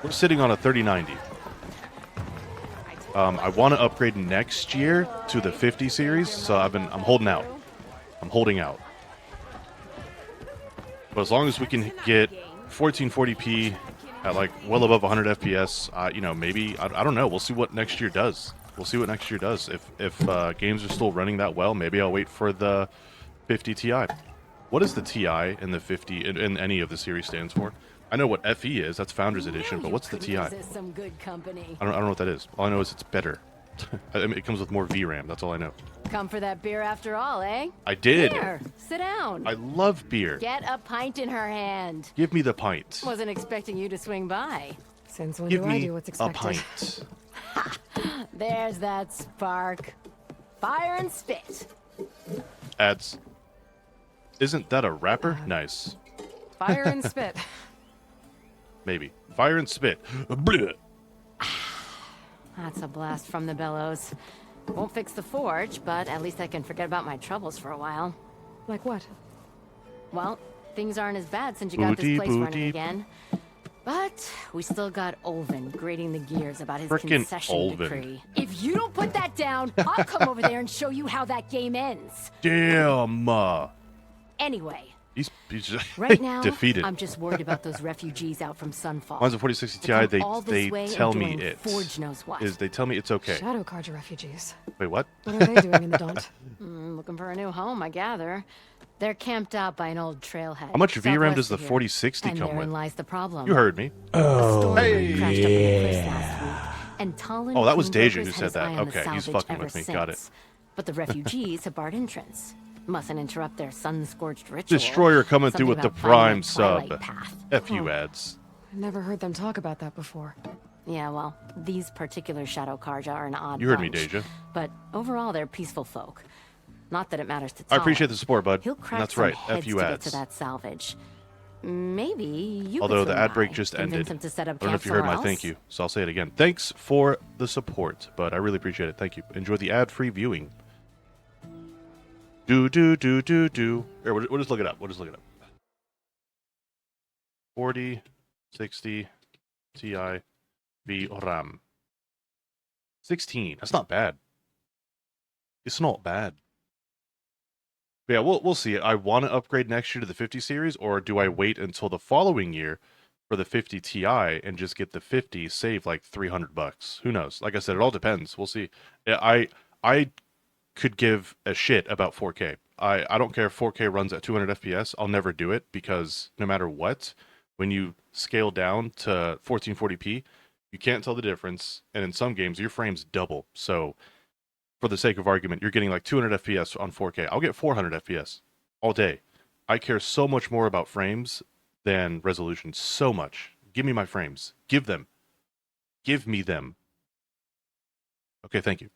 We're sitting on a 3090. I want to upgrade next year to the 50 series, so I'm holding out. I'm holding out. But as long as we can get 1440p at like well above 100 FPS, you know, maybe I don't know. We'll see what next year does. We'll see what next year does. If games are still running that well, maybe I'll wait for the 50 Ti. What is the Ti and the 50 in any of the series stands for? I know what FE is. That's Founders Edition. But what's the Ti? I don't know what that is. All I know is it's better. I mean, it comes with more VRAM. That's all I know. Come for that beer after all, eh? I did. Here, sit down. I love beer. Get a pint in her hand. Give me the pint. Wasn't expecting you to swing by. Since when Give do I me do what's a expected? pint. There's that spark. Fire and spit. Ads. Isn't that a rapper? Nice. Fire and spit. Maybe. Fire and spit. Blech. That's a blast from the bellows. Won't fix the forge, but at least I can forget about my troubles for a while. Like what? Well, things aren't as bad since you got this place running Booty. again. But we still got Olvin grating the gears about his Frickin' concession Olvin. decree. If you don't put that down, I'll come over there and show you how that game ends. Damn. Anyway, He's just right now, defeated. I'm just worried about those refugees out from Sunfall. Mine's a 4060 They Ti. come all this way They and tell me doing it Forge knows what. is. They tell me it's okay. Shadow Carja refugees. Wait, what? What are they doing in the Daunt? Looking for a new home, I gather. They're camped out by an old trailhead. How much VRAM southwest does the of here. 4060 and come therein with? lies the problem. You heard me. A storm crashed up in the place last week, and Talon Oh, that was Greenbrokers Deja who had said his that. eye on the Okay, he's salvage fucking ever with me. Got it. since. But the refugees have barred entrance. Mustn't interrupt their sun-scorched ritual. Destroyer coming through Something with the about finding Prime a twilight sub. path. F you ads. I never heard them talk about that before. Yeah, well, these particular Shadow Karja are an odd You heard me, bunch. Deja. But overall, they're peaceful folk. Not that it matters to I Talon. appreciate the support, bud. He'll And crack that's some right. heads F you to get ads. to that salvage. Maybe you Although could the swing ad break by, just convince ended. him to set up I don't know camp if you heard my somewhere thank else. you, so I'll say it again. Thanks for the support, but I really appreciate it. Thank you. Enjoy the ad-free viewing. Do. Here, we'll just look it up. 40, 60, Ti, VRAM. 16. That's not bad. It's not bad. But yeah, we'll see. I want to upgrade next year to the 50 series, or do I wait until the following year for the 50 Ti and just get the 50, save like $300? Who knows? Like I said, it all depends. We'll see. Yeah, I could give a shit about 4K. I don't care if 4K runs at 200 FPS. I'll never do it because no matter what, when you scale down to 1440p, you can't tell the difference. And in some games, your frames double. So for the sake of argument, you're getting like 200 FPS on 4K. I'll get 400 FPS all day. I care so much more about frames than resolution. So much. Give me my frames. Give them. Give me them. Okay, thank you.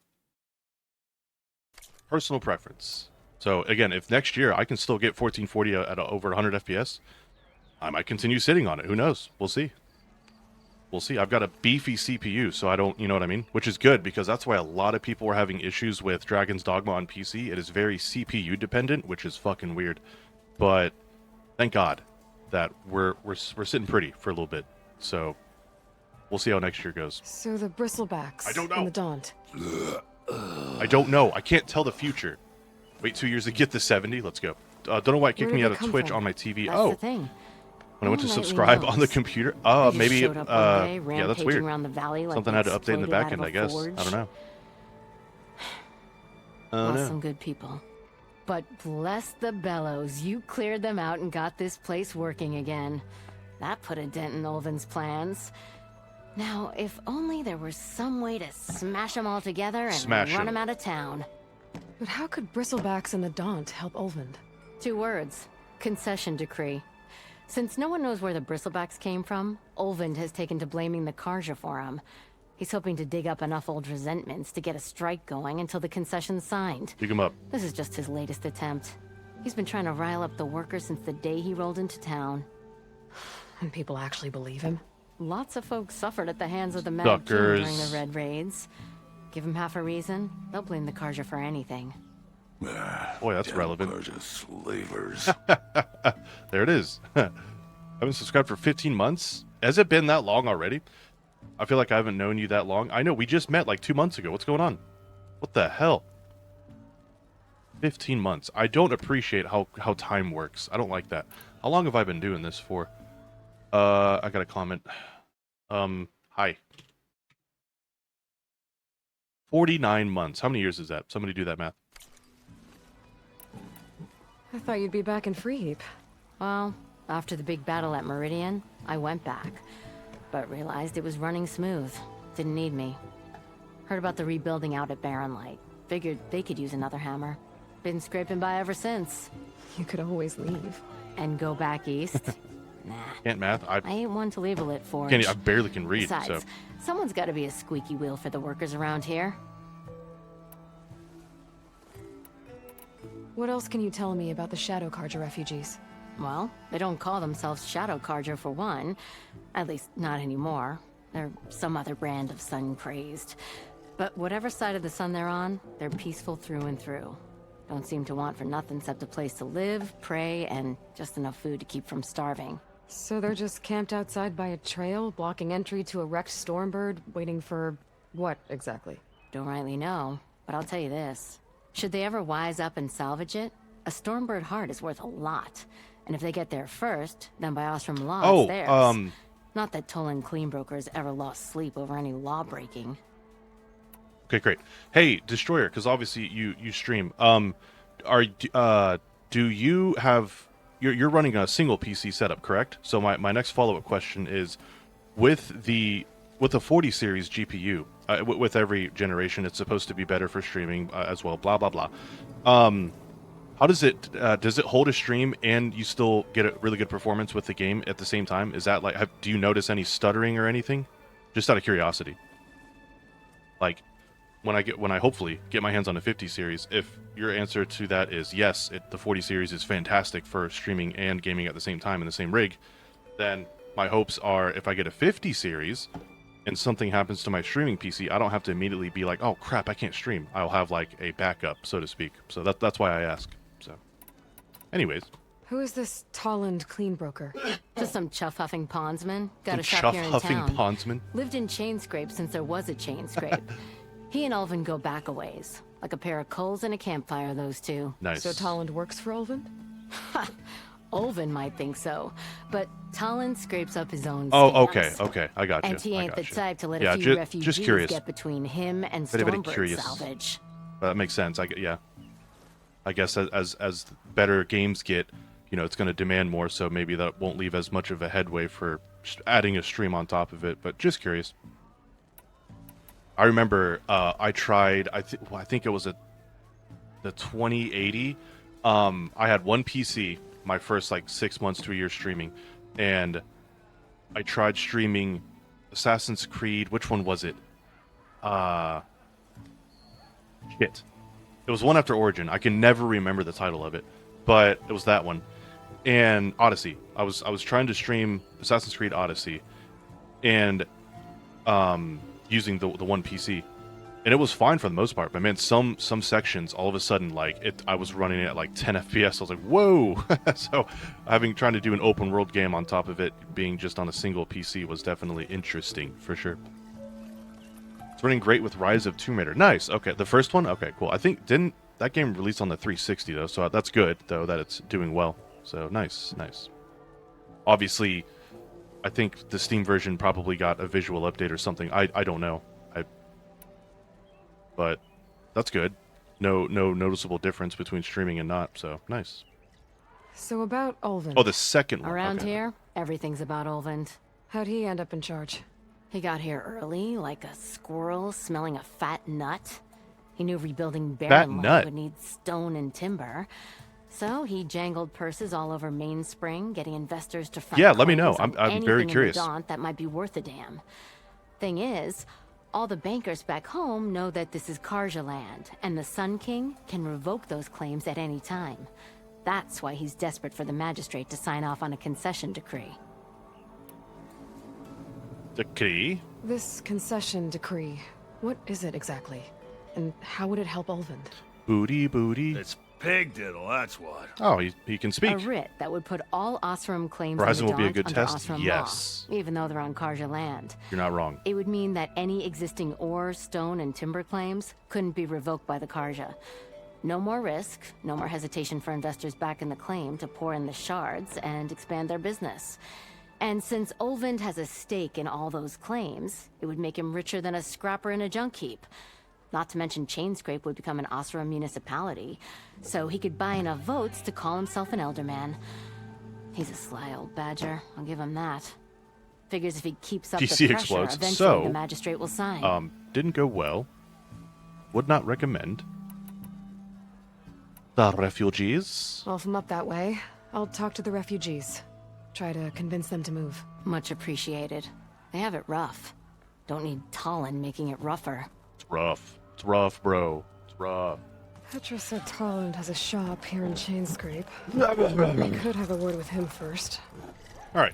Personal preference. So again, if next year I can still get 1440 at over 100 FPS, I might continue sitting on it. Who knows? We'll see. We'll see. I've got a beefy CPU, so I don't, you know what I mean? Which is good, because that's why a lot of people were having issues with Dragon's Dogma on PC. It is very CPU dependent, which is fucking weird. But thank God that we're sitting pretty for a little bit. So we'll see how next year goes. So the bristlebacks I don't know. in the Daunt. I don't know. I can't tell the future. Wait 2 years to get the 70. Let's go. Don't know why it kicked Where me did out they of come Twitch from? on my TV. That's Oh, the thing. when I went to Who nightly subscribe on the knows? computer. They Oh, just maybe. showed up one day, Yeah, that's rampaging weird. around the valley like Something they had to update in the exploded back out end, of a I guess. forge. I don't know. Lost No. some good people. But bless the bellows, you cleared them out and got this place working again. That put a dent in Olvin's plans. Now, if only there was some way to smash them all together and Smash run 'em. them out of town. But how could bristlebacks in the Daunt help Olvind? 2 words. Concession decree. Since no one knows where the bristlebacks came from, Olvind has taken to blaming the Karja for them. He's hoping to dig up enough old resentments to get a strike going until the concession's signed. Pick him up. This is just his latest attempt. He's been trying to rile up the workers since the day he rolled into town. And people actually believe him? Lots of folks suffered at the hands of the Mad King during the Suckers. Red Raids. Give him half a reason, they'll blame the Karja for anything. Boy, that's relevant. Karja slavers. There it is. I've been subscribed for 15 months. Has it been that long already? I feel like I haven't known you that long. I know, we just met like 2 months ago. What's going on? What the hell? 15 months. I don't appreciate how time works. I don't like that. How long have I been doing this for? I got a comment. Hi. 49 months. How many years is that? Somebody do that math. I thought you'd be back in Freeheap. Well, after the big battle at Meridian, I went back. But realized it was running smooth. Didn't need me. Heard about the rebuilding out at Barren Light. Figured they could use another hammer. Been scraping by ever since. You could always leave. And go back east? Nah. Can't math. I ain't one to leave a lit forge. can't. I barely can read. Besides, So someone's got to be a squeaky wheel for the workers around here. What else can you tell me about the Shadow Carja refugees? Well, they don't call themselves Shadow Carja for one. At least, not anymore. They're some other brand of sun-crazed. But whatever side of the sun they're on, they're peaceful through and through. Don't seem to want for nothing except a place to live, pray, and just enough food to keep from starving. So they're just camped outside by a trail, blocking entry to a wrecked Stormbird, waiting for... what, exactly? Don't rightly know, but I'll tell you this. Should they ever wise up and salvage it, a Stormbird heart is worth a lot. And if they get there first, then by Ostrom law, it's theirs. Not that Tolan Cleanbrokers ever lost sleep over any law breaking. okay, great. Hey, Destroyer, because obviously you stream. Do you have? You're running a single PC setup, correct? So my next follow-up question is, with the 40 series GPU, with every generation, it's supposed to be better for streaming as well. Blah blah blah. How does it hold a stream and you still get a really good performance with the game at the same time? Is that like, do you notice any stuttering or anything? Just out of curiosity. Like, when I hopefully get my hands on a 50 series, if your answer to that is yes, the 40 series is fantastic for streaming and gaming at the same time in the same rig, then my hopes are if I get a 50 series and something happens to my streaming PC, I don't have to immediately be like, oh crap, I can't stream. I'll have like a backup, so to speak. So that's why I ask. So, anyways. Who is this Tolland Cleanbroker? Just some chuff-huffing pondsman. Got a Some shop here in chuff-huffing town. pondsman. Lived in Chain Scrape since there was a Chain Scrape. He and Ulvin go back a ways. Like a pair of coals and a campfire, those two. Nice. So Tolland works for Ulvin? Ulvin might think so, but Talon scrapes up his own Oh, stamps. okay, I got you. And he ain't the type to let Yeah, a few just refugees curious. get between him and Very Stormbird curious. salvage. That makes sense. I guess as better games get, it's going to demand more, so maybe that won't leave as much of a headway for adding a stream on top of it. But just curious. I remember I tried. I think it was the 2080. I had one PC. My first 6 months to a year streaming, and I tried streaming Assassin's Creed. Which one was it? Shit. It was one after Origin. I can never remember the title of it, but it was that one. And Odyssey. I was trying to stream Assassin's Creed Odyssey, and using the one PC, and it was fine for the most part. But man, some sections all of a sudden I was running at 10 FPS. I was like, whoa! So trying to do an open world game on top of it being just on a single PC was definitely interesting for sure. It's running great with Rise of Tomb Raider. Nice. Okay, the first one. Okay, cool. I think didn't that game release on the 360 though, so that's good though that it's doing well. So nice. Obviously, I think the Steam version probably got a visual update or something. I don't know. But that's good. No noticeable difference between streaming and not. So nice. So about Ulvin. Oh, the second one. Around Okay. here, everything's about Ulvin. How'd he end up in charge? He got here early, like a squirrel smelling a fat nut. He knew rebuilding Barren Light nut? would need stone and timber. So he jangled purses all over Mainspring, getting investors to front Yeah, let me know. claims on I'm very anything curious. in the Daunt that might be worth a damn. Thing is, all the bankers back home know that this is Carja land, and the Sun King can revoke those claims at any time. That's why he's desperate for the magistrate to sign off on a concession decree. Decree? This concession decree, what is it exactly? And how would it help Ulvin? Booty. It's Pig diddle, that's what. Oh, he can speak. A writ that would put all Osram claims Horizon in will the be a Daunt good under test? Osram Yes. law, even though they're on Karja land. You're not wrong. It would mean that any existing ore, stone, and timber claims couldn't be revoked by the Karja. No more risk, no more hesitation for investors back in the claim to pour in the shards and expand their business. And since Olvind has a stake in all those claims, it would make him richer than a scrapper in a junk heap. Not to mention Chainscrape would become an Osram municipality, so he could buy enough votes to call himself an elderman. He's a sly old badger, I'll give him that. Figures if he keeps up the PC pressure, explodes. eventually So, the magistrate will sign. Didn't go well. Would not recommend. The refugees. Well, if I'm up that way, I'll talk to the refugees. Try to convince them to move. Much appreciated. They have it rough. Don't need Talon making it rougher. It's rough. It's rough, bro. It's rough. Petra said Tarland has a shop here in Chainscrape. We could have a word with him first. All right.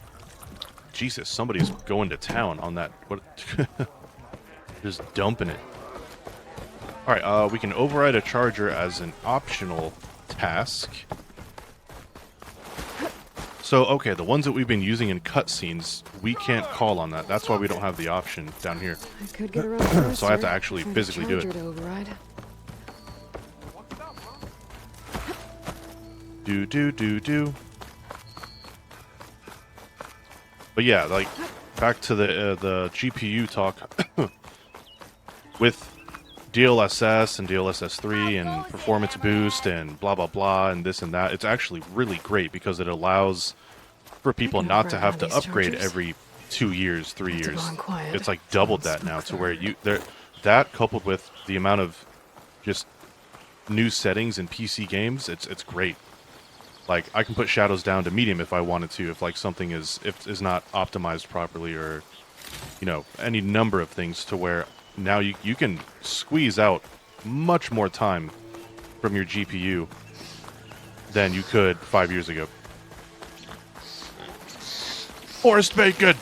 Jesus, somebody's going to town on that. What? Just dumping it. All right. We can override a charger as an optional task. So, okay, the ones that we've been using in cutscenes, we can't call on that. That's why we don't have the option down here. I could get around first. So I have to actually Find a physically do it. charger to override. Do. But yeah, like, back to the GPU talk. With DLSS and DLSS 3 and performance boost and blah blah blah and this and that, it's actually really great because it allows for people can not to override have to these upgrade chargers. every 2 years, 3 Have to years. go on quiet. It's like doubled that now to where that coupled with the amount of just new settings in PC games, it's great. Like, I can put shadows down to medium if I wanted to, if like something is not optimized properly, or any number of things, to where now you can squeeze out much more time from your GPU than you could 5 years ago. Forced bacon!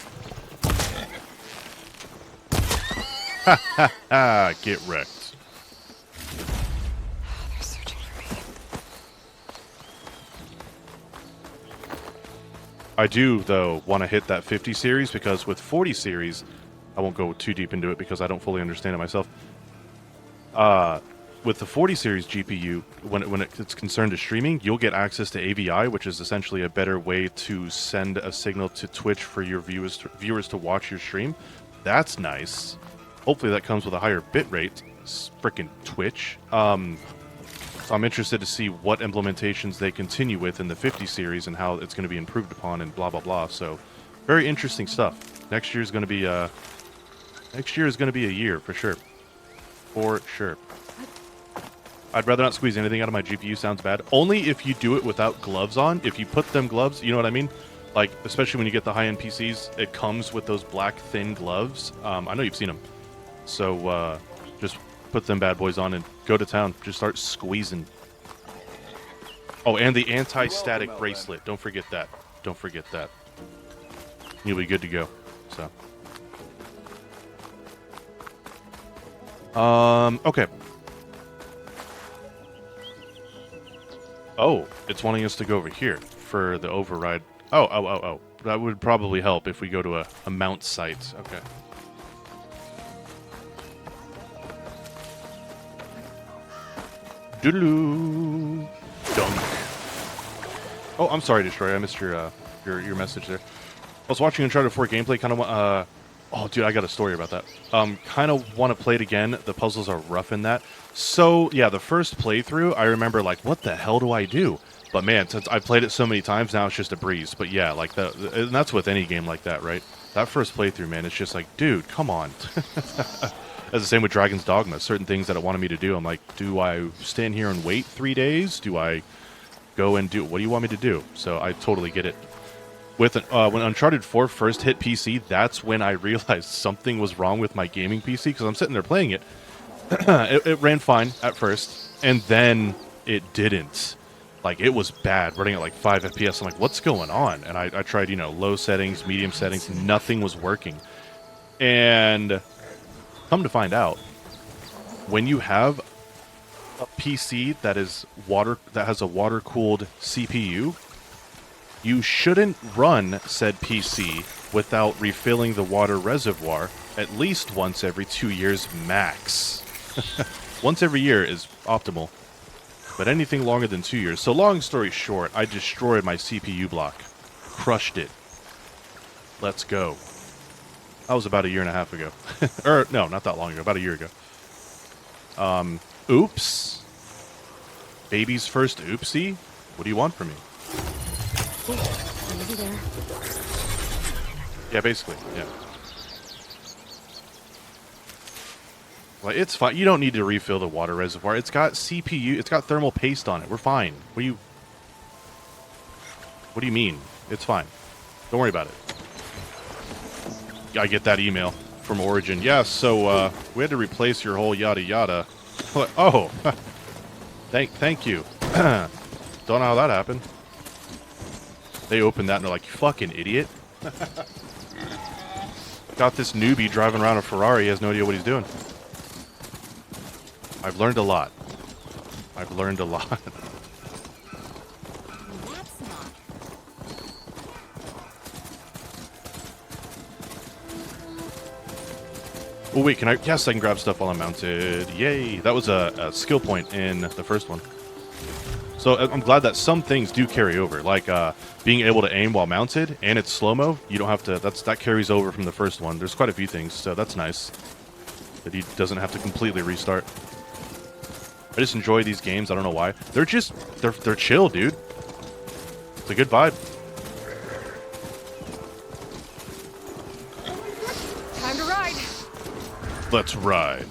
Ha ha ha! Get wrecked. They're searching for me. I do, though, want to hit that 50 series, because with 40 series, I won't go too deep into it because I don't fully understand it myself. With the 40 series GPU, when it's concerned to streaming, you'll get access to AVI, which is essentially a better way to send a signal to Twitch for your viewers to watch your stream. That's nice. Hopefully that comes with a higher bitrate. Frickin' Twitch. So I'm interested to see what implementations they continue with in the 50 series and how it's going to be improved upon and blah blah blah. So, very interesting stuff. Next year is going to be a year for sure. For sure. I'd rather not squeeze anything out of my GPU, sounds bad. Only if you do it without gloves on. If you put them gloves, you know what I mean? Like, especially when you get the high-end PCs, it comes with those black, thin gloves. I know you've seen them. So, just put them bad boys on and go to town. Just start squeezing. Oh, and the anti-static bracelet. Don't forget that. Don't forget that. You'll be good to go. So. Okay. Oh, it's wanting us to go over here for the override. Oh. That would probably help if we go to a mount site. Okay. Doodaloo. Dunk. Oh, I'm sorry, Destroyer. I missed your message there. I was watching Uncharted 4 gameplay. Kind of oh, dude, I got a story about that. Kind of want to play it again. The puzzles are rough in that. So, yeah, the first playthrough, I remember, like, what the hell do I do? But, man, since I've played it so many times, now it's just a breeze. But, yeah, like, and that's with any game like that, right? That first playthrough, man, it's just like, dude, come on. That's the same with Dragon's Dogma. Certain things that it wanted me to do, I'm like, do I stand here and wait 3 days? Do I go and do... What do you want me to do? So I totally get it. With when Uncharted 4 first hit PC, that's when I realized something was wrong with my gaming PC, because I'm sitting there playing it. It ran fine at first, and then it didn't. Like, it was bad, running at like 5 FPS. I'm like, what's going on? And I tried, low settings, medium settings, nothing was working. And come to find out, when you have a PC that has a water-cooled CPU, you shouldn't run said PC without refilling the water reservoir at least once every 2 years max. Once every year is optimal, but anything longer than 2 years. So long story short, I destroyed my CPU block. Crushed it. Let's go. That was about a year and a half ago. Or, no, not that long ago. About a year ago. Oops. Baby's first oopsie? What do you want from me? Over there. Yeah, basically, yeah. Like, it's fine. You don't need to refill the water reservoir. It's got CPU, it's got thermal paste on it. We're fine. What do you mean? It's fine. Don't worry about it. I get that email from Origin. Yeah, so we had to replace your whole yada yada. Oh, thank you. Don't know how that happened. They opened that and they're like, you fucking idiot. Got this newbie driving around a Ferrari. He has no idea what he's doing. I've learned a lot. I've learned a lot. That's not. Oh, wait, can I? Yes, I can grab stuff while I'm mounted. Yay. That was a skill point in the first one. So I'm glad that some things do carry over, like being able to aim while mounted, and it's slow-mo. You don't have to, that carries over from the first one. There's quite a few things, so that's nice. That he doesn't have to completely restart. I just enjoy these games, I don't know why. They're just, they're chill, dude. It's a good vibe. Time to ride. Let's ride.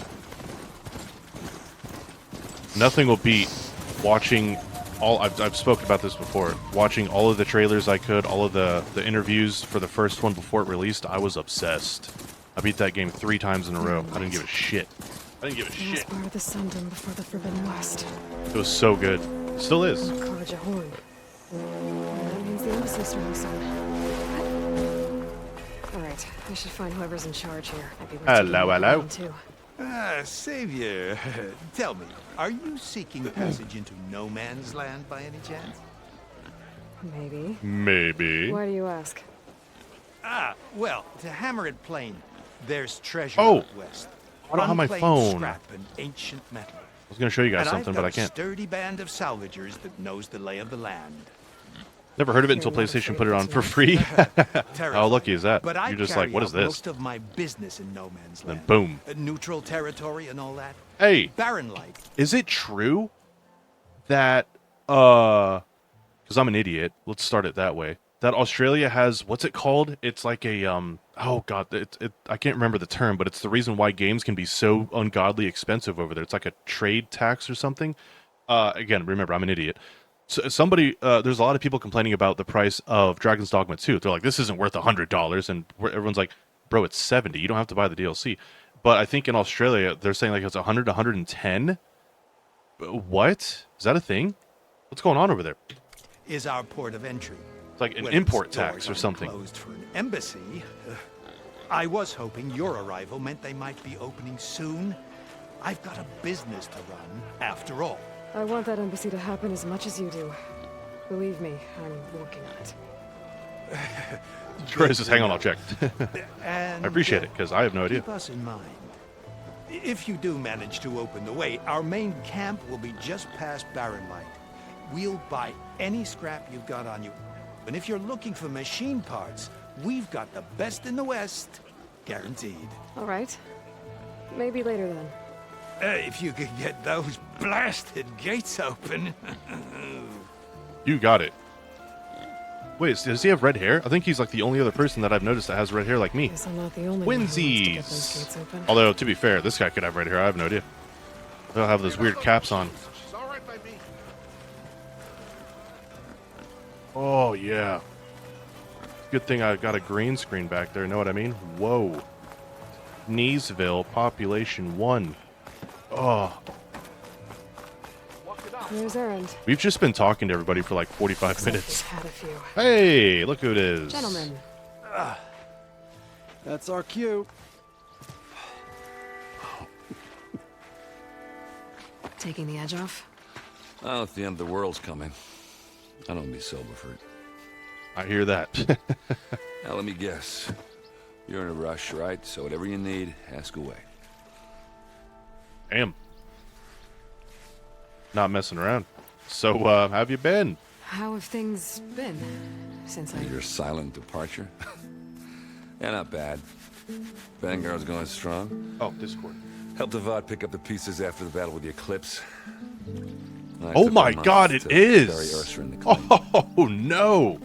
Nothing will beat watching all, I've spoken about this before, watching all of the trailers I could, all of the interviews for the first one before it released. I was obsessed. I beat that game 3 times in a row. I didn't give a shit. I didn't give a shit. Part of the Sundom before the Forbidden West. It was so good. It still is. Kaja Horn. That means the embassy's starting soon. Alright, I should find whoever's in charge here. I'd be Hello, hello. Too. Savior, tell me, are you seeking passage into no man's land by any chance? Maybe. Maybe. Why do you ask? Well, to hammer it plain, there's treasure Oh, out west. I don't have my Unclaimed phone. Scrap and ancient metal. I was going to show you guys And something, I've but got I can't. a sturdy band of salvagers that knows the lay of the land. Never heard of it until You're not PlayStation afraid put it of on it for tonight. free. How lucky is that? But I You're just carry like, what is out this? most of my business in no man's Then land. boom. Neutral territory and all that. Hey, Barren light. is it true that, because I'm an idiot, let's start it that way, that Australia has, what's it called? It's like a, oh god, I can't remember the term, but it's the reason why games can be so ungodly expensive over there. It's like a trade tax or something. Again, remember, I'm an idiot. So there's a lot of people complaining about the price of Dragon's Dogma 2. They're like, this isn't worth $100, and everyone's like, bro, it's $70. You don't have to buy the DLC. But I think in Australia, they're saying like it's 100 to 110. What? Is that a thing? What's going on over there? Is our port of entry. It's like an When import its doors tax or aren't something. Closed for an embassy. I was hoping your arrival meant they might be opening soon. I've got a business to run, after all. I want that embassy to happen as much as you do. Believe me, I'm working on it. Chris says, hang on, I'll check. And I appreciate it, because I have no idea. keep us in mind. If you do manage to open the way, our main camp will be just past Barren Light. We'll buy any scrap you've got on you. And if you're looking for machine parts, we've got the best in the West. Guaranteed. All right. Maybe later then. If you could get those blasted gates open. You got it. Wait, does he have red hair? I think he's like the only other person that I've noticed that has red hair like me. Guess I'm not the only one who wants to get those Twinsies! gates open. Although, to be fair, this guy could have red hair. I have no idea. They'll have those weird caps on. She's all right by me. Oh, yeah. Good thing I got a green screen back there, know what I mean? Whoa. Kneesville, population 1. Oh, Where's Errand? we've just been talking to everybody for like 45 Looks like minutes. they've had a few. Hey, look who it is. Gentlemen, That's our cue. Taking the edge off? Well, if the end of the world's coming, I don't be sober for it. I hear that. Now, let me guess. You're in a rush, right? So whatever you need, ask away. Damn. Not messing around. So, how have you been? How have things been since I... Your silent departure? Yeah, not bad. Vanguard's going strong. Oh, Discord. Helped Avad pick up the pieces after the battle with the Eclipse. Oh my God, it is! Bury Ursa in the claim. Oh no!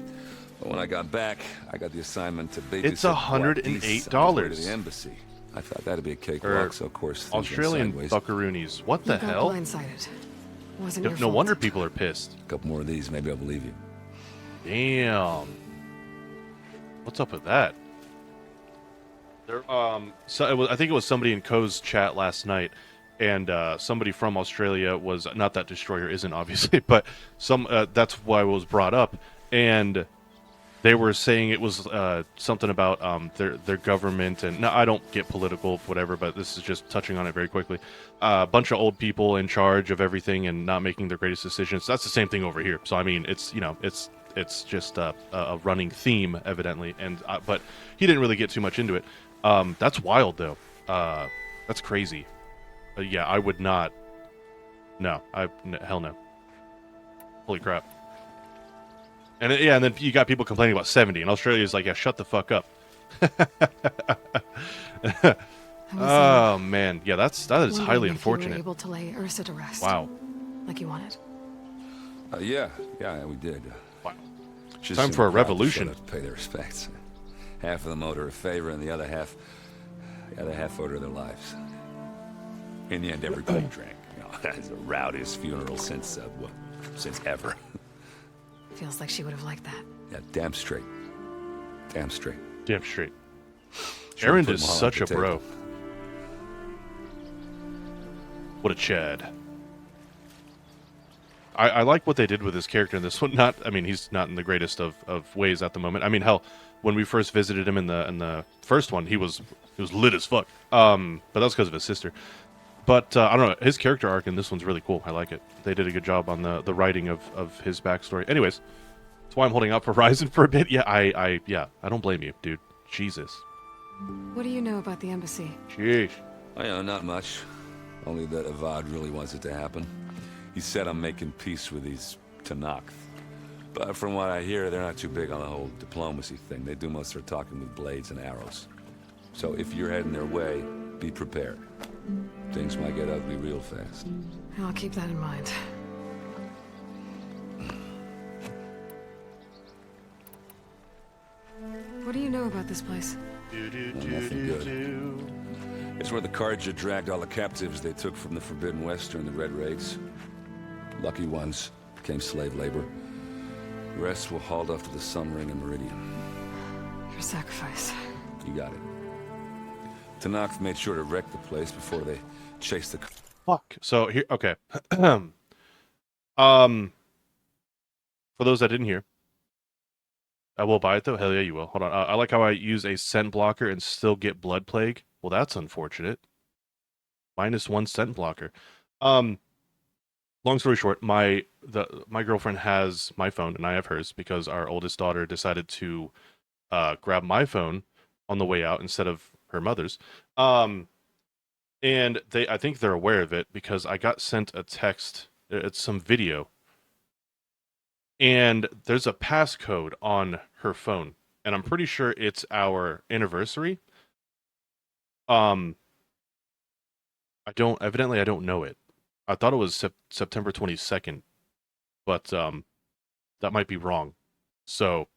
But when I got back, I got the assignment to babysit It's $108 to the embassy. I thought that'd be a cakewalk, so of course things went Australian sideways. buckaroonies. What the You got hell? blindsided. Wasn't No, your no fault. wonder people are pissed. A couple more of these, maybe I'll believe you. Damn. What's up with that? There, I think it was somebody in Ko's chat last night, and somebody from Australia was, not that Destroyer isn't obviously, but that's why it was brought up, and they were saying it was something about their government, and no, I don't get political, whatever, but this is just touching on it very quickly. A bunch of old people in charge of everything and not making their greatest decisions. That's the same thing over here. So I mean, it's it's just a running theme, evidently, and but he didn't really get too much into it. That's wild, though. That's crazy. Yeah, I would not. No, hell no. Holy crap. And yeah, and then you got people complaining about 70, and Australia's like, yeah, shut the fuck up. Oh man, yeah, that is Wondering highly if unfortunate. You were able to lay Ursa to rest. Wow. Like you wanted. Yeah, we did. Wow. She's Time seen for a the crowd revolution. showed up to pay their respects. Half of them owed her a favor, and the other half owed her their lives. In the end, everybody drank. You know, it's the rowdiest funeral since ever. Feels like she would have liked that. Yeah, damn straight. Damn straight. Damn straight. Should've Aaron put is them all at such the a bro. table. What a Chad. I like what they did with his character in this one. I mean, he's not in the greatest of ways at the moment. I mean, hell, when we first visited him in the first one, he was lit as fuck. But that was because of his sister. But I don't know, his character arc in this one's really cool. I like it. They did a good job on the writing of his backstory. Anyways, that's why I'm holding out for Horizon for a bit. Yeah, I don't blame you, dude. Jesus. What do you know about the embassy? Sheesh. Oh, yeah, not much. Only that Avad really wants it to happen. He said I'm making peace with these Tanakh. But from what I hear, they're not too big on the whole diplomacy thing. They do most of their talking with blades and arrows. So if you're heading their way, be prepared. Things might get ugly real fast. I'll keep that in mind. What do you know about this place? Nothing good. It's where the Carja dragged all the captives they took from the Forbidden West during the Red Raids. Lucky ones became slave labor. The rest were hauled off to the Sun Ring and Meridian. Your sacrifice. You got it. Tanakh made sure to wreck the place before they chased the... Fuck. So here, okay. For those that didn't hear, I will buy it though. Hell yeah, you will. Hold on. I like how I use a scent blocker and still get blood plague. Well, that's unfortunate. -1 scent blocker. Long story short, my girlfriend has my phone and I have hers because our oldest daughter decided to grab my phone on the way out instead of her mother's. And I think they're aware of it because I got sent a text. It's some video. And there's a passcode on her phone. And I'm pretty sure it's our anniversary. I don't know it. I thought it was September 22nd. But that might be wrong. So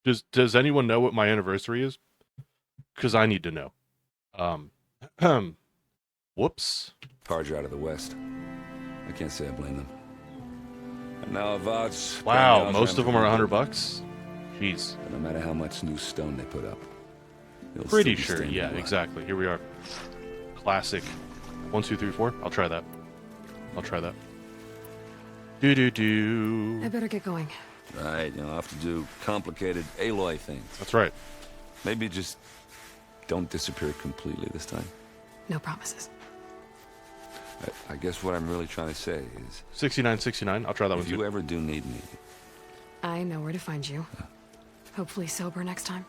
does anyone know what my anniversary is? Because I need to know. Whoops. Carja out of the West. I can't say I blame them. And now Avad's... Wow, most of them are $100. Jeez. No matter how much new stone they put up. They'll Pretty still be sure, standing yeah, alive. exactly. Here we are. Classic. 1, 2, 3, 4. I'll try that. Do. I better get going. Right, I'll have to do complicated Aloy things. That's right. Maybe just don't disappear completely this time. No promises. I guess what I'm really trying to say is, 6969. I'll try that one if you too. ever do need me, I know where to find you. Hopefully sober next time.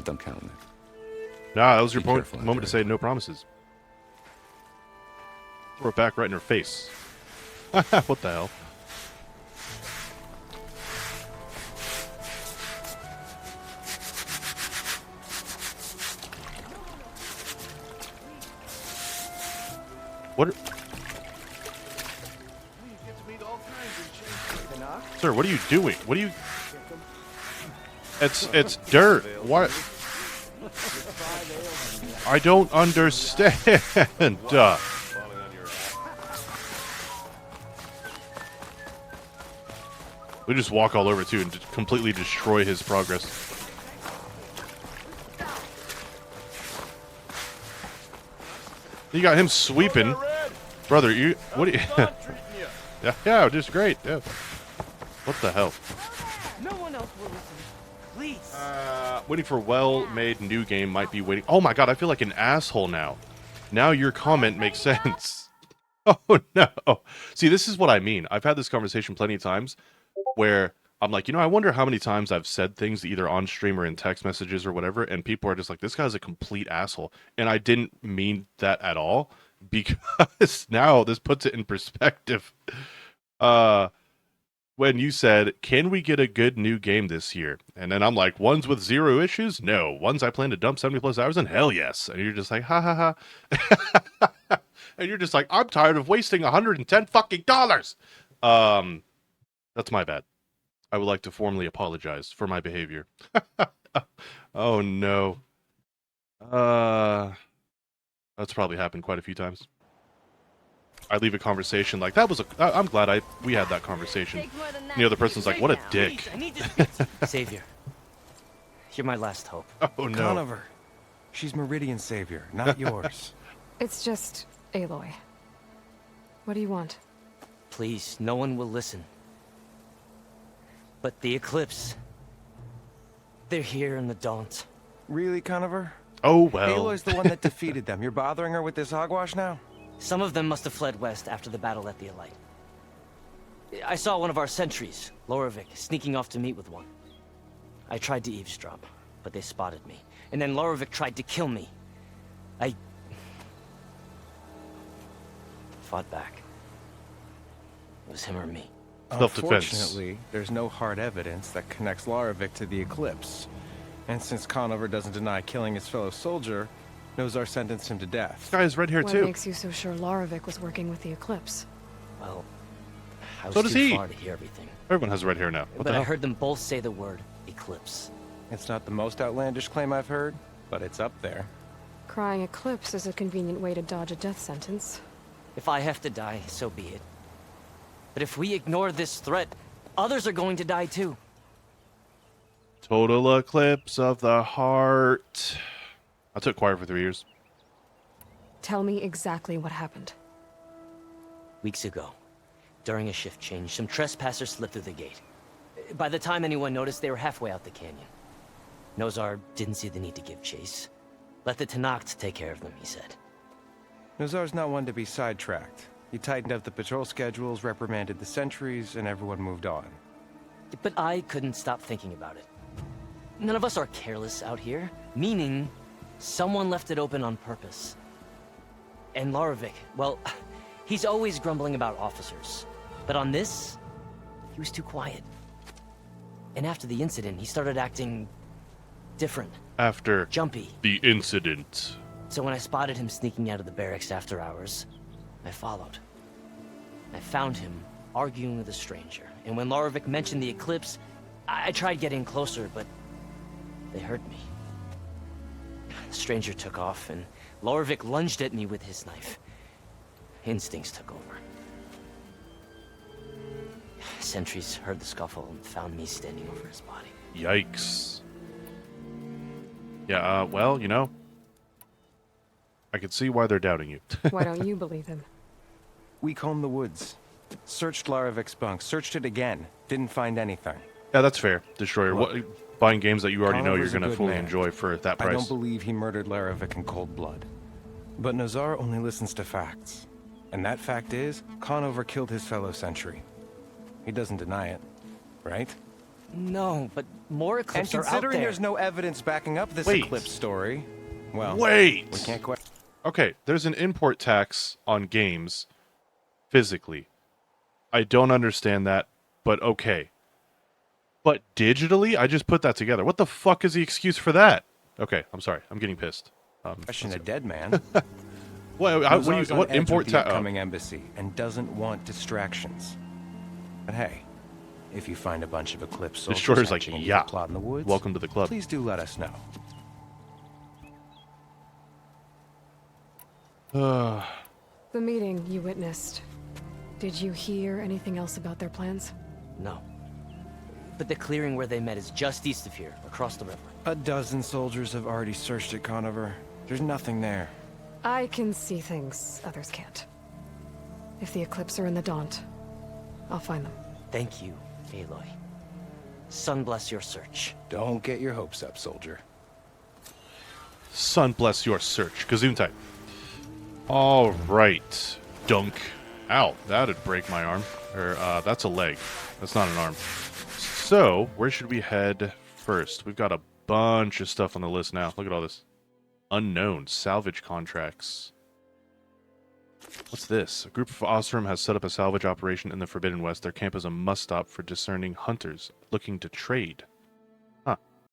don't count on it. Nah, that was your Be careful out moment to there. say no promises. Throw it back right in her face. What the hell? What? Sir, what are you doing? What are you? It's dirt. What? I don't understand. We just walk all over too and just completely destroy his progress. You got him sweeping, brother. You what? Do you, yeah, just great. Yeah. What the hell? No one else will listen. Please. Waiting for well-made new game might be waiting. Oh my god, I feel like an asshole now. Now your comment makes sense. Oh no. See, this is what I mean. I've had this conversation plenty of times where I'm like, I wonder how many times I've said things either on stream or in text messages or whatever, and people are just like, this guy's a complete asshole. And I didn't mean that at all, because now this puts it in perspective. When you said, can we get a good new game this year? And then I'm like, ones with 0 issues? No. Ones I plan to dump 70 plus hours in? Hell yes. And you're just like, ha ha ha. And you're just like, I'm tired of wasting $110 fucking dollars. That's my bad. I would like to formally apologize for my behavior. Oh no. That's probably happened quite a few times. I leave a conversation like that was I'm glad we had that conversation. And the other person's like, what a dick. Please, I need to speak to you. Savior, you're my last hope. Oh no. Conover. She's Meridian's savior, not yours. It's just Aloy. What do you want? Please, no one will listen. But the Eclipse, they're here in the Daunt. Really, Conover? Oh well. Aloy's the one that defeated them. You're bothering her with this hogwash now? Some of them must have fled west after the battle at the Elite. I saw one of our sentries, Lorovic, sneaking off to meet with one. I tried to eavesdrop, but they spotted me. And then Lorovic tried to kill me. I fought back. It was him or me. Self-defense. Unfortunately, there's no hard evidence that connects Lorovic to the Eclipse. And since Conover doesn't deny killing his fellow soldier, Nozar sentenced him to death. This guy has red hair What too. makes you so sure Lorovic was working with the Eclipse? Well, I was So does too he. far to hear everything. Everyone has red hair now. What But the I hell? heard them both say the word Eclipse. It's not the most outlandish claim I've heard, but it's up there. Crying Eclipse is a convenient way to dodge a death sentence. If I have to die, so be it. But if we ignore this threat, others are going to die too. Total eclipse of the heart. I took choir for 3 years. Tell me exactly what happened. Weeks ago, during a shift change, some trespassers slipped through the gate. By the time anyone noticed, they were halfway out the canyon. Nozar didn't see the need to give chase. Let the Tenakth take care of them, he said. Nozar's not one to be sidetracked. He tightened up the patrol schedules, reprimanded the sentries, and everyone moved on. But I couldn't stop thinking about it. None of us are careless out here, meaning someone left it open on purpose. And Lorovic, well, he's always grumbling about officers. But on this, he was too quiet. And after the incident, he started acting different, After jumpy. the incident. So when I spotted him sneaking out of the barracks after hours, I followed. I found him arguing with a stranger. And when Lorovic mentioned the Eclipse, I tried getting closer, but they heard me. The stranger took off, and Lorovic lunged at me with his knife. Instincts took over. Sentries heard the scuffle and found me standing over his body. Yikes. Yeah, well, I can see why they're doubting you. Why don't you believe him? We combed the woods. Searched Larovic's bunk. Searched it again. Didn't find anything. Yeah, that's fair, Destroyer. Look, Buying games that you already know you're Conover's a going to good fully man. enjoy for that I price. don't believe he murdered Larovic in cold blood. But Nozar only listens to facts. And that fact is, Conover killed his fellow sentry. He doesn't deny it, right? No, but more And eclipses are out considering there. there's no evidence backing up this Wait. eclipse story, well, Wait! we can't quite... Okay, there's an import tax on games physically. I don't understand that, but okay. But digitally, I just put that together. What the fuck is the excuse for that? Okay, I'm sorry. I'm getting pissed. question a dead man. What import tax? Upcoming embassy and doesn't want distractions. But hey, if you find a bunch of Eclipse soldiers Destroyer's like, hatching into yeah. a plot in the woods, Welcome to the club. please do let us know. The meeting you witnessed. Did you hear anything else about their plans? No. But the clearing where they met is just east of here, across the river. A dozen soldiers have already searched it, Conover. There's nothing there. I can see things others can't. If the Eclipse are in the Daunt, I'll find them. Thank you, Aloy. Sun bless your search. Don't get your hopes up, soldier. Sun bless your search. Gesundheit. All right. Dunk. Ow, that'd break my arm. Or, that's a leg. That's not an arm. So, where should we head first? We've got a bunch of stuff on the list now. Look at all this. Unknown. Salvage contracts. What's this? A group of Ostrom has set up a salvage operation in the Forbidden West. Their camp is a must-stop for discerning hunters looking to trade.